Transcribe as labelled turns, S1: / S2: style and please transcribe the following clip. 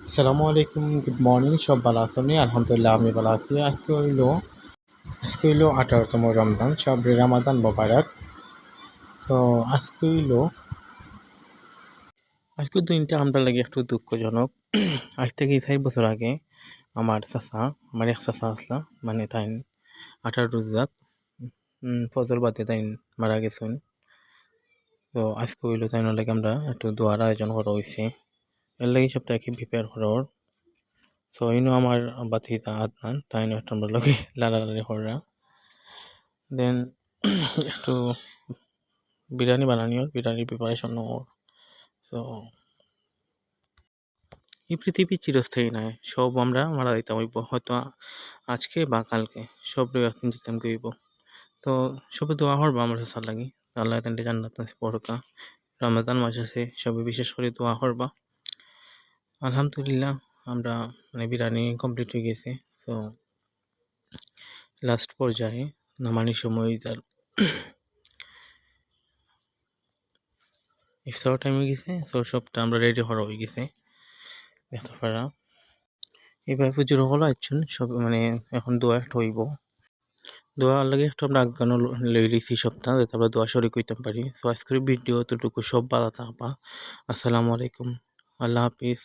S1: আসসালামু আলাইকুম, good morning. সব ভালো আছেন? আলহামদুলিল্লাহ আমি ভালো আছি। আজকে হইলো 18তম রমজান, সবরে রামাদান মোবারক। তো আজকের দিনটা আমরা লাগে একটু দুঃখজনক। আজ থেকে 4 বছর আগে আমার এক চাচা আসলা, মানে তাই 18 রোজাত ফজর বাদে তাই মারা গেছেন। তো আজকে হইলো তাই লাগে আমরা একটু দোয়ার আয়োজন করা হয়েছে, এর লাগে সপ্তাহে কি প্রিপেয়ার করার। সো ইনো আমার বাতিদা আদনান তাই একটা আমরা লগে লাড়ালাড়ি করা। দেন একটু বিরিয়ানি বানানিও, বিরিয়ানির প্রিপারেশন নেওয়া। তো এই পৃথিবী চিরস্থায়ী নয়, সব আমরা মারা দিতে হইব, হয়তো আজকে বা কালকে সব একদিন যেতাম কইব। তো সবে দোয়া করবো আমার সাথে লাগি, আল্লাহ তান্ডে জান্নাত নাসিব করুকা। রমাদান মাস আছে, সবে বিশেষ করে দোয়া করবা। আলহামদুলিল্লাহ আমরা মানে বিরিয়ানি কমপ্লিট হয়ে গেছে। তো লাস্ট পর্যায়ে নামানির সময় তার ইফতার টাইম হয়ে গেছে। তো সবটা আমরা রেডি করা হয়ে গেছে দেখতে পারা। এবার ফুজুর হলো আইছুন সব, মানে এখন দোয়া একটা হইব। দোয়া লাগে একটু আমরা আজ্ঞানো লইছি সপ্তাহ, যাতে আমরা দোয়া শরীর করতে পারি। তো আজকের ভিডিও এতটুকু, সব ভালো থাকবা। আসসালামু আলাইকুম, আল্লাহ হাফিজ।